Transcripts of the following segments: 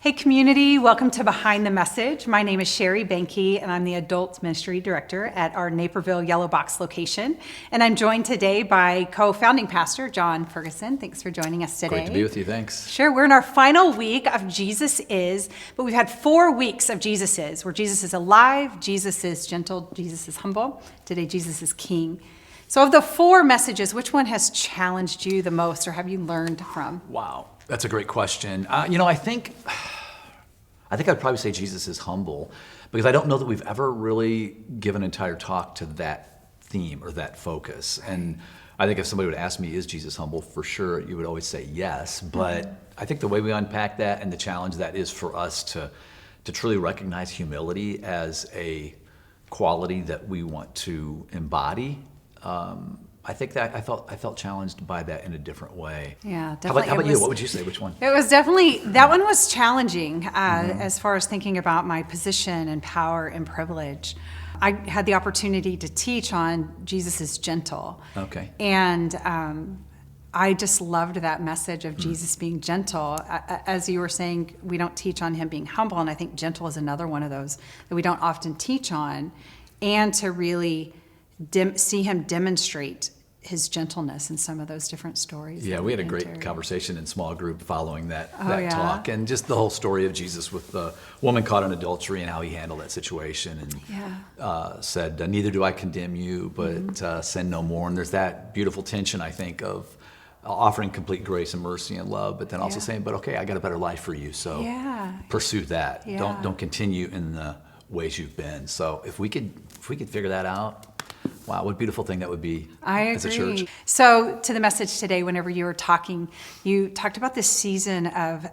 Hey community, welcome to Behind the Message. My name is Sherry Banke and I'm the Adult Ministry Director at our Naperville Yellow Box location. And I'm joined today by co-founding pastor John Ferguson. Thanks for joining us today. Great to be with you, thanks. Sure, we're in our final week of Jesus Is, but we've had 4 weeks of Jesus Is, where Jesus is alive, Jesus is gentle, Jesus is humble. Today, Jesus is King. So of the 4 messages, which one has challenged you the most or have you learned from? Wow, that's a great question. I think I'd probably say Jesus is humble, because I don't know that we've ever really given an entire talk to that theme or that focus. And I think if somebody would ask me, is Jesus humble? For sure, you would always say yes. But I think the way we unpack that and the challenge that is for us to truly recognize humility as a quality that we want to embody, I think that I felt challenged by that in a different way. Yeah, definitely. How about you? What would you say? Which one? It was definitely, that one was challenging as far as thinking about my position and power and privilege. I had the opportunity to teach on Jesus is gentle. Okay. And I just loved that message of Jesus being gentle. As you were saying, we don't teach on him being humble, and I think gentle is another one of those that we don't often teach on. And to really see him demonstrate his gentleness in some of those different stories. Yeah, we had a great conversation in small group following that yeah? talk, and just the whole story of Jesus with the woman caught in adultery and how he handled that situation, and said, neither do I condemn you, but sin no more. And there's that beautiful tension, I think, of offering complete grace and mercy and love, but then also saying, but okay, I got a better life for you, so pursue that. Yeah. Don't continue in the ways you've been. So if we could figure that out, wow, what a beautiful thing that would be as a church. So to the message today, whenever you were talking, you talked about this season of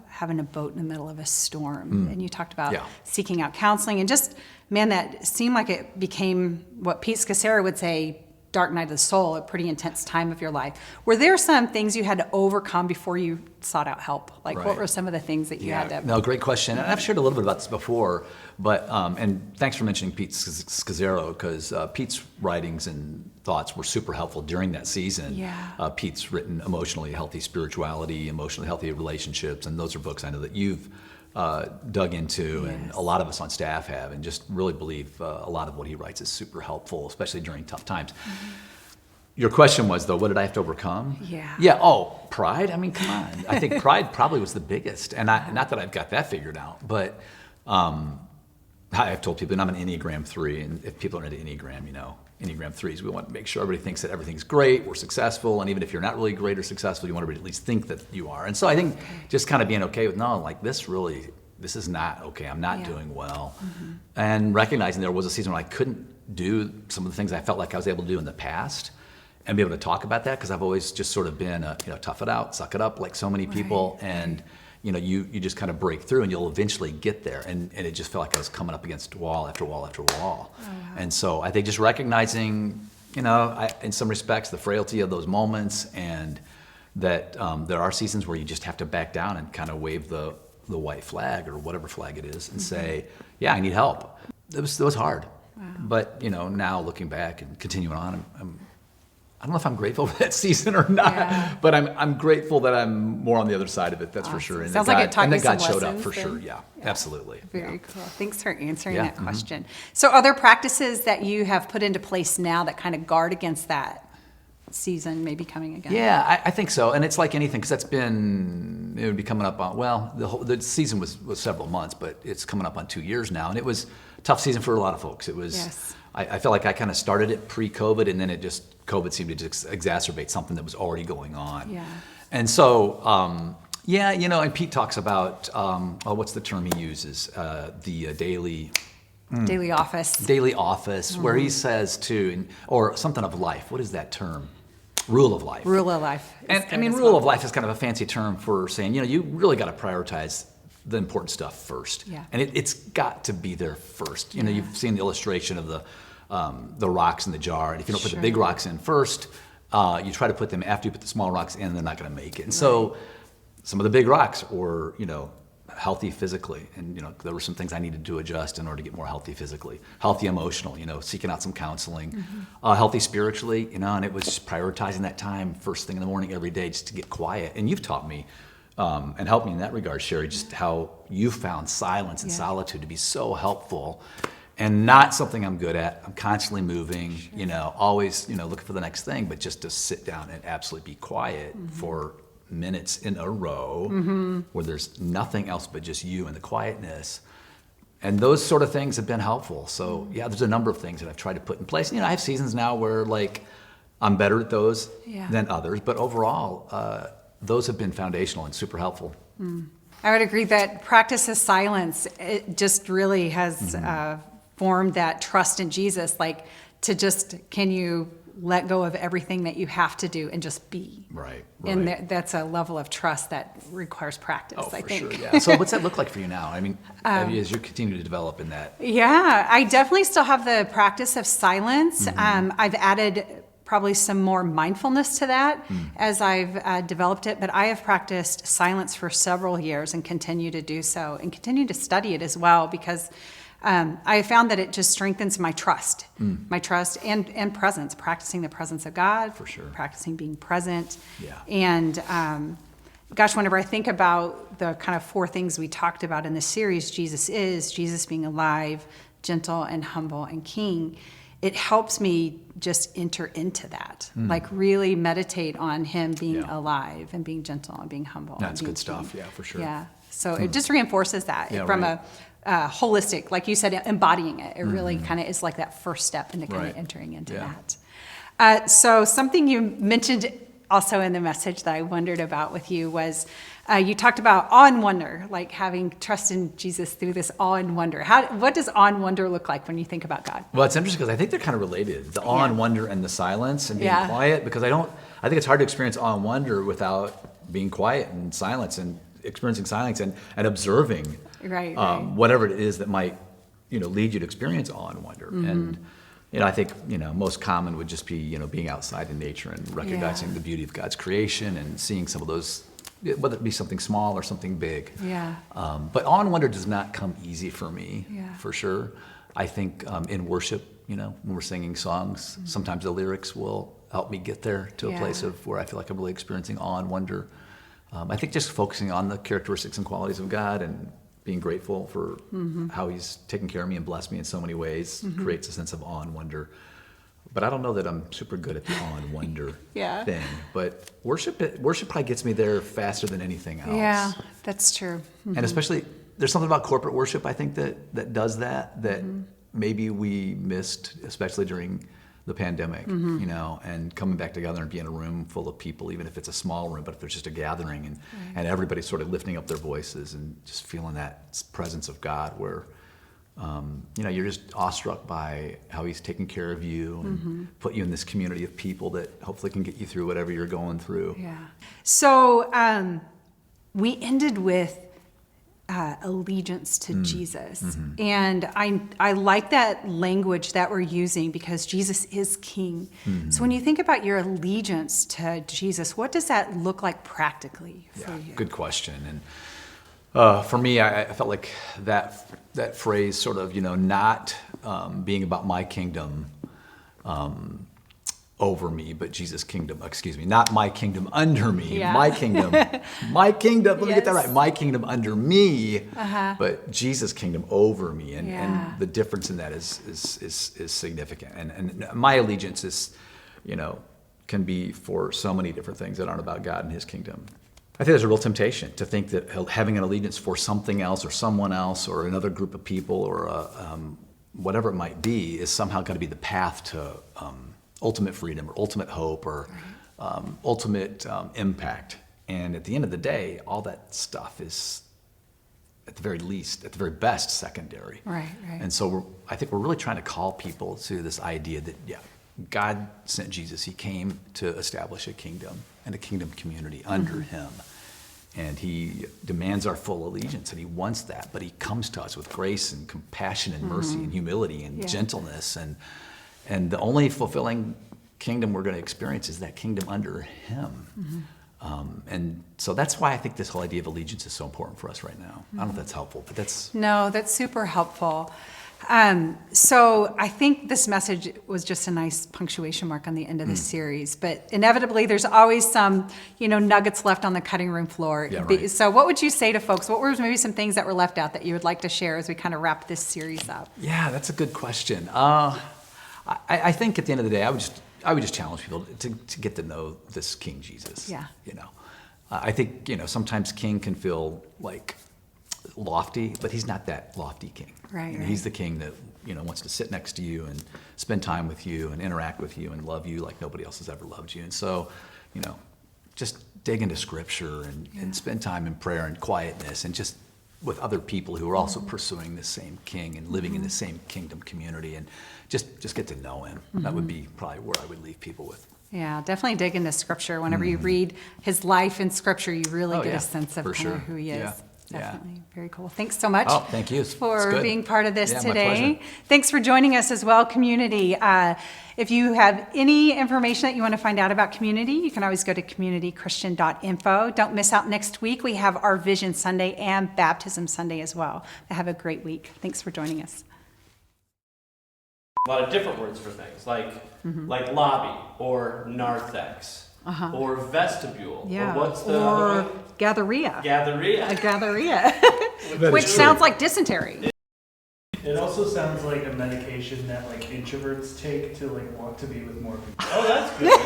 having a boat in the middle of a storm. And you talked about seeking out counseling. And just, man, that seemed like it became what Pete Scazzero would say, dark night of the soul, a pretty intense time of your life. Were there some things you had to overcome before you sought out help? Like what were some of the things that you had to... No, great question. And I've shared a little bit about this before, but, and thanks for mentioning Pete Scazzero, because Pete's writings and thoughts were super helpful during that season. Yeah. Pete's written Emotionally Healthy Spirituality, Emotionally Healthy Relationships, and those are books I know that you've dug into, and a lot of us on staff have, and just really believe a lot of what he writes is super helpful, especially during tough times. Your question was, though, what did I have to overcome? Yeah, pride? I mean, come on. I think pride probably was the biggest, and not that I've got that figured out, but I've told people, and I'm an Enneagram 3, and if people are into Enneagram, Enneagram 3s, we want to make sure everybody thinks that everything's great, we're successful, and even if you're not really great or successful, you want everybody to at least think that you are. And so I think just kind of being okay with, this is not okay, I'm not doing well. And recognizing there was a season when I couldn't do some of the things I felt like I was able to do in the past, and be able to talk about that, because I've always just sort of been tough it out, suck it up, like so many people, and you just kind of break through and you'll eventually get there. And it just felt like I was coming up against wall after wall after wall. And so I think just recognizing, in some respects, the frailty of those moments, and that there are seasons where you just have to back down and kind of wave the white flag or whatever flag it is and say, yeah, I need help. It was hard. But, now looking back and continuing on, I don't know if I'm grateful for that season or not, but I'm grateful that I'm more on the other side of it, that's for sure. And sounds like it taught you some God showed up lessons for sure, absolutely. Very cool. Thanks for answering that question. So other practices that you have put into place now that kind of guard against that season maybe coming again? Yeah, I think so. And it's like anything, because it would be coming up on, the season was several months, but it's coming up on 2 years now. And it was a tough season for a lot of folks. It was, I felt like I kind of started it pre-COVID, and then COVID seemed to just exacerbate something that was already going on. Yeah. And so, and Pete talks about, what's the term he uses? The daily office, where he says or something of life. What is that term? Rule of life. Rule of life. And rule of life is kind of a fancy term for saying, you really got to prioritize the important stuff first. Yeah. And it's got to be there first. You've seen the illustration of the rocks in the jar, and if you don't put the big rocks in first, you try to put them after you put the small rocks in, they're not going to make it. And so some of the big rocks were, healthy physically, and there were some things I needed to adjust in order to get more healthy physically, healthy emotional, seeking out some counseling, healthy spiritually, and it was just prioritizing that time first thing in the morning every day just to get quiet. And you've taught me and help me in that regard, Sherry, just how you found silence and solitude to be so helpful, and not something I'm good at. I'm constantly moving, always, looking for the next thing, but just to sit down and absolutely be quiet for minutes in a row where there's nothing else but just you and the quietness. And those sort of things have been helpful. So there's a number of things that I've tried to put in place. I have seasons now where I'm better at those than others, but overall, those have been foundational and super helpful. I would agree that practice of silence, it just really has formed that trust in Jesus, can you let go of everything that you have to do and just be. Right. And that's a level of trust that requires practice, I think. Sure, yeah. So what's that look like for you now? I mean, as you continue to develop in that? Yeah, I definitely still have the practice of silence. I've added probably some more mindfulness to that as I've developed it, but I have practiced silence for several years and continue to do so and continue to study it as well, because I have found that it just strengthens my trust and presence, practicing the presence of God, for sure, practicing being present. Yeah. And whenever I think about the kind of 4 things we talked about in this series, Jesus being alive, gentle and humble and king, it helps me just enter into that, really meditate on him being alive and being gentle and being humble. That's and being good stuff, king. for sure. Yeah, so it just reinforces that from a holistic, like you said, embodying it. It really kind of is like that first step into kind of entering into that. So something you mentioned also in the message that I wondered about with you was you talked about awe and wonder, like having trust in Jesus through this awe and wonder. What does awe and wonder look like when you think about God? Well, it's interesting because I think they're kind of related, the awe and wonder and the silence and being quiet, because I think it's hard to experience awe and wonder without being quiet and silence and experiencing silence and observing whatever it is that might lead you to experience awe and wonder. And I think most common would just be being outside in nature and recognizing the beauty of God's creation and seeing some of those, whether it be something small or something big. But awe and wonder does not come easy for me, for sure. I think in worship, when we're singing songs, sometimes the lyrics will help me get there to a place of where I feel like I'm really experiencing awe and wonder. I think just focusing on the characteristics and qualities of God and being grateful for how he's taken care of me and blessed me in so many ways creates a sense of awe and wonder. But I don't know that I'm super good at the awe and wonder thing. But worship probably gets me there faster than anything else. Yeah, that's true. And especially, there's something about corporate worship, I think, that does that maybe we missed, especially during the pandemic, and coming back together and being in a room full of people, even if it's a small room, but if there's just a gathering and everybody's sort of lifting up their voices and just feeling that presence of God where, you're just awestruck by how he's taking care of you and put you in this community of people that hopefully can get you through whatever you're going through. Yeah. So we ended with allegiance to Jesus. And I like that language that we're using because Jesus is king. So when you think about your allegiance to Jesus, what does that look like practically for you? Good question. And for me, I felt like that phrase sort of, not being about my kingdom over me, but Jesus' kingdom, not my kingdom under me, my kingdom, let me get that right, my kingdom under me, but Jesus' kingdom over me, and the difference in that is significant, and my allegiance is, can be for so many different things that aren't about God and his kingdom. I think there's a real temptation to think that having an allegiance for something else or someone else or another group of people or whatever it might be is somehow going to be the path to ultimate freedom or ultimate hope or ultimate impact. And at the end of the day, all that stuff is, at the very best, secondary. Right. And so I think we're really trying to call people to this idea that, God sent Jesus. He came to establish a kingdom and a kingdom community under him. And he demands our full allegiance, and he wants that. But he comes to us with grace and compassion and mercy and humility and gentleness. And the only fulfilling kingdom we're going to experience is that kingdom under him. And so that's why I think this whole idea of allegiance is so important for us right now. I don't know if that's helpful, but that's... No, that's super helpful. So I think this message was just a nice punctuation mark on the end of this series, but inevitably there's always some, nuggets left on the cutting room floor. Yeah, right. So what would you say to folks? What were maybe some things that were left out that you would like to share as we kind of wrap this series up? Yeah, that's a good question. I think at the end of the day, I would just challenge people to get to know this King Jesus. Yeah. I think, sometimes king can feel like lofty, but he's not that lofty king. Right. He's the king that, wants to sit next to you and spend time with you and interact with you and love you like nobody else has ever loved you. And so, just dig into scripture and spend time in prayer and quietness and just with other people who are also pursuing the same king and living in the same kingdom community, and just get to know him. That would be probably where I would leave people with. Yeah, definitely dig into scripture. Whenever you read his life in scripture, you really get a sense of kind of who he is. Yeah. Definitely. Very cool. Thanks so much. Oh, thank you. For being part of this my today. pleasure. Thanks for joining us as well, community. If you have any information that you want to find out about community, you can always go to communitychristian.info. Don't miss out next week. We have our Vision Sunday and Baptism Sunday as well. Have a great week. Thanks for joining us. A lot of different words for things, like lobby or narthex or vestibule. Yeah. Or what's the other one? Gatheria. Gatheria. A gatheria. Which sounds like dysentery. It also sounds like a medication that introverts take to want to be with more people. Oh, that's good.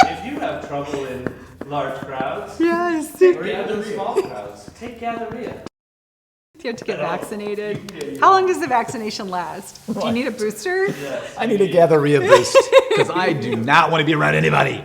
If you have trouble in large crowds, Yes. or even small crowds, take Gatheria. You have to get vaccinated. How long does the vaccination last? Do you need a booster? Yes. I need a Gatheria boost because I do not want to be around anybody.